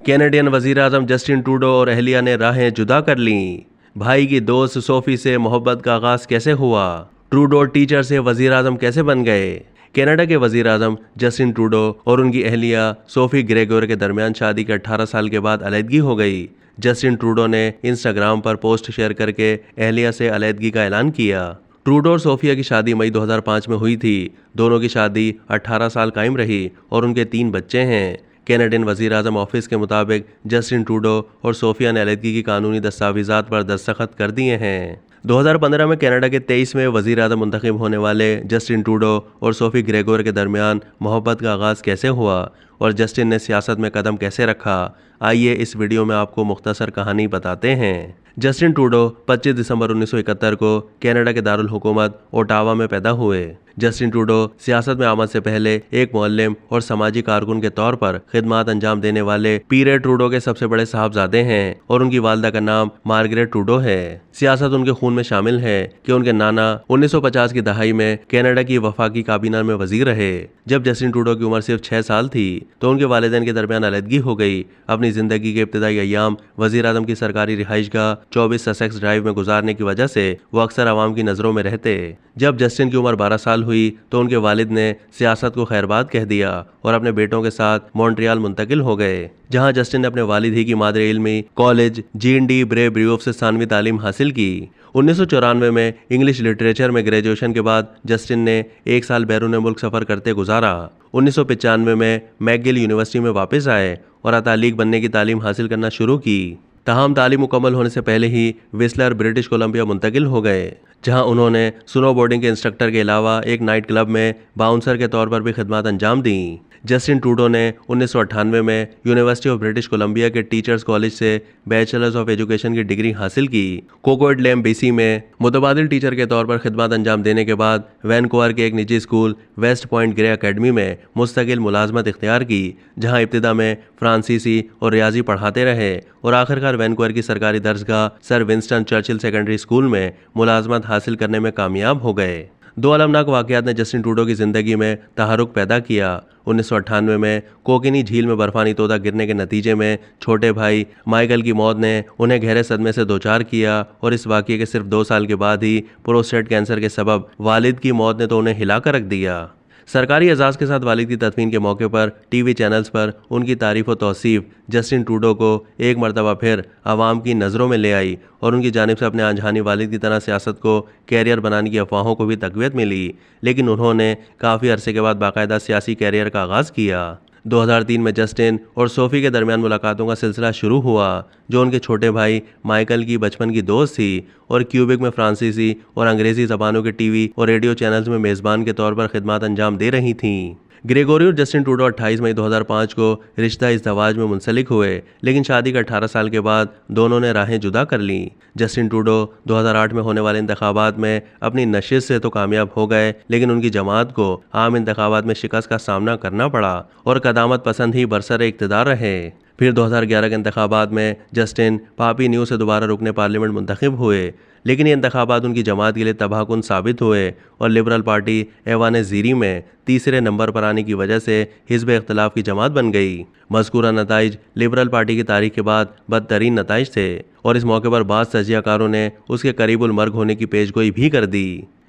Canadian वजीर आजम Justin Trudeau और अहलिया ने राहें जुदा कर लीं। भाई की दोस्त सोफी से मोहब्बत का आगाज कैसे हुआ? ट्रूडो टीचर से वजीर आजम कैसे बन गए? कनाडा के वजीर आजम जस्टिन ट्रूडो और उनकी अहलिया सोफी ग्रेगोर के दरमियान शादी के 18 साल के बाद अलहदगी हो गई। जस्टिन ट्रूडो ने इंस्टाग्राम पर पोस्ट शेयर करके अहलिया से अलहदगी का ऐलान किया। ट्रूडो और सोफिया की शादी मई 2005 में हुई थी। दोनों की शादी 18 साल कायम रही और उनके 3 बच्चे हैं। कैनेडियन वजीर आजम ऑफिस के मुताबिक जस्टिन ट्रूडो और सोफिया ने अलहदगी की कानूनी दस्तावेजात पर दस्तखत कर दिए हैं। 2015 में कनाडा के 23वें वजीर आजम मुंतखब होने वाले जस्टिन ट्रूडो और सोफी ग्रेगोर के दरमियान मोहब्बत का आगाज़ कैसे हुआ और जस्टिन ने सियासत में कदम कैसे रखा, आइए इस वीडियो में आपको मुख्तसर कहानी बताते हैं। जस्टिन ट्रूडो 25 दिसंबर 1971 को कनाडा के दारुल हुकूमत ओटावा में पैदा हुए। जस्टिन ट्रूडो सियासत में आमद से पहले एक मुअल्लिम और समाजी कारकुन के तौर पर खिदमात अंजाम देने वाले पीरे ट्रूडो के सबसे बड़े साहबजादे हैं और उनकी वालदा का नाम मार्गरेट ट्रूडो है। सियासत उनके खून में शामिल है कि उनके नाना 1950 की दहाई में कनाडा की वफाकी काबीना में वजीर रहे। जब जस्टिन ट्रूडो की उम्र सिर्फ 6 साल थी तो उनके वालिदैन के दरमियान अलहदगी हो गई। अपनी जिंदगी के इब्तिदाई अय्याम वजीर आजम की सरकारी रिहाइशगाह 24 ससेक्स ड्राइव में गुजारने की वजह से वो अक्सर आवाम की नजरों में रहते। जब जस्टिन की उम्र 12 साल हुई तो उनके वालिद ने सियासत को खैरबाद कह दिया और अपने बेटों के साथ मॉन्ट्रियल मुंतकिल हो गए, जहां जस्टिन ने अपने वालिद ही की मादरे इल्मी कॉलेज G&D ब्रे ब्रियोफ से सानवी तालीम हासिल की। 1994 में इंग्लिश लिटरेचर में ग्रेजुएशन के बाद जस्टिन ने 1 साल बैरून मुल्क सफ़र करते गुजारा। 1995 में मैकगिल यूनिवर्सिटी में वापस आए और अतालीक बनने की तालीम हासिल करना शुरू की। तमाम तालीम मुकम्मल होने से पहले ही विस्लर ब्रिटिश कोलंबिया मुंतकिल हो गए, जहां उन्होंने स्नो बोर्डिंग के इंस्ट्रक्टर के अलावा एक नाइट क्लब में बाउंसर के तौर पर भी खिदमत अंजाम दी। जस्टिन ट्रूडो ने 1998 में यूनिवर्सिटी ऑफ ब्रिटिश कोलंबिया के टीचर्स कॉलेज से बैचलर्स ऑफ एजुकेशन की डिग्री हासिल की। कोकोएडलेम BC में मुतबादिल टीचर के तौर पर खिदमत अंजाम देने के बाद वैनकूवर के एक निजी school West Point Grey Academy में मुस्तकिल मुलाजमत इख्तियार की, जहां इब्तिदा में फ्रांसीसी और रियाजी पढ़ाते रहे और आखिरकार वैनकूवर की सरकारी दर्जगाह sir Winston Churchill secondary school में मुलाजमत हासिल करने में कामयाब हो गए। 2 अलमनाक वाक़यात ने जस्टिन ट्रूडो की ज़िंदगी में तहरुक पैदा किया। 1998 में कोकिनी झील में बर्फानी तोदा गिरने के नतीजे में छोटे भाई माइकल की मौत ने उन्हें गहरे सदमे से दोचार किया और इस वाक़ये के सिर्फ 2 साल के बाद ही प्रोस्टेट कैंसर के सबब वालिद की मौत ने तो उन्हें हिला कर रख दिया। सरकारी एजाज़ के साथ वालिद की तदफीन के मौके पर TV चैनल्स पर उनकी तारीफ़ व तौसीफ़ जस्टिन ट्रूडो को एक मरतबा फिर आवाम की नज़रों में ले आई और उनकी जानिब से अपने अनजानी वालिद की तरह सियासत को कैरियर बनाने की अफवाहों को भी तक़वियत मिली, लेकिन उन्होंने काफ़ी अरसे के बाद बाकायदा सियासी कैरियर का आगाज़ किया। 2003 में जस्टिन और सोफी के दरमियान मुलाकातों का सिलसिला शुरू हुआ, जो उनके छोटे भाई माइकल की बचपन की दोस्त थी और क्यूबिक में फ्रांसीसी और अंग्रेज़ी ज़बानों के TV और रेडियो चैनल्स में मेज़बान के तौर पर खिदमत अंजाम दे रही थीं। ग्रेगोरी और जस्टिन ट्रूडो 28 मई 2005 को रिश्ता इज़्दवाज में मुंसलिक हुए, लेकिन शादी के 18 साल के बाद दोनों ने राहें जुदा कर लीं। जस्टिन ट्रूडो 2008 में होने वाले इंतखाबात में अपनी नशिस्त से तो कामयाब हो गए, लेकिन उनकी जमात को आम इंतखाबात में शिकस्त का सामना करना पड़ा और कदामत पसंद ही बरसरे इक़्तिदार रहे। फिर 2011 के इंतखाबात में जस्टिन पापी न्यू से दोबारा रुकने पार्लियामेंट मुंतखब हुए, लेकिन ये इंतखाबात उनकी जमात के लिए तबाहकुन साबित हुए और लिबरल पार्टी ऐवान ज़ीरी में तीसरे नंबर पर आने की वजह से हिज़्ब इख्तिलाफ की जमात बन गई। मज़कूरा नताइज लिबरल पार्टी की तारीख के बाद बदतरीन नताइज थे और इस मौके पर बाज़ तजियाकारों ने उसके करीबुल मर्ग होने की पेशगोई भी कर दी।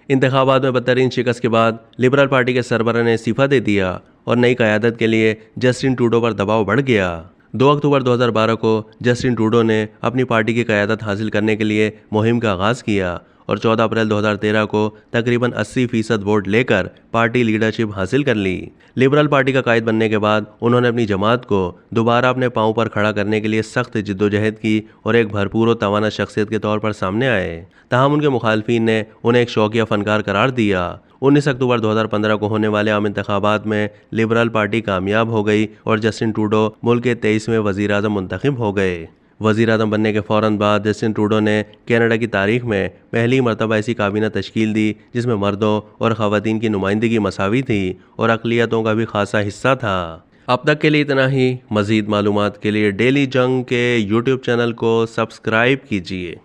इंतखाबात में बदतरीन शिकस्त के बाद लिबरल पार्टी के सरबराह ने इस्तीफ़ा दे दिया और नई क़यादत के लिए जस्टिन ट्रूडो पर दबाव बढ़ गया। 2 अक्टूबर 2012 को जस्टिन ट्रूडो ने अपनी पार्टी की क़यादत हासिल करने के लिए मुहिम का आगाज़ किया और 14 अप्रैल 2013 को तकरीबन 80% वोट लेकर पार्टी लीडरशिप हासिल कर ली। लिबरल पार्टी का कायद बनने के बाद उन्होंने अपनी जमात को दोबारा अपने पांव पर खड़ा करने के लिए सख्त जिद्दोजहद की और एक भरपूर और तवाना शख्सियत के तौर पर सामने आए। ताहम उनके मुखालफीन ने उन्हें एक शौकिया फनकार करार दिया। 19 अक्टूबर 2015 को होने वाले आम इंतखाबात में लिबरल पार्टी कामयाब हो गई और जस्टिन ट्रूडो मुल्क के 23वें वज़ीर आज़म मुंतखब हो गए। वज़ीर आज़म बनने के फ़ौरन बाद जस्टिन ट्रूडो ने कनाडा की तारीख में पहली मरतबा ऐसी काबीना तश्कील दी जिसमें मर्दों और ख़वातीन की नुमाइंदगी मसावी थी और अक़लियतों का भी खासा हिस्सा था। अब तक के लिए इतना ही। मज़ीद मालूमात के लिए डेली जंग के YouTube चैनल को सब्सक्राइब कीजिए।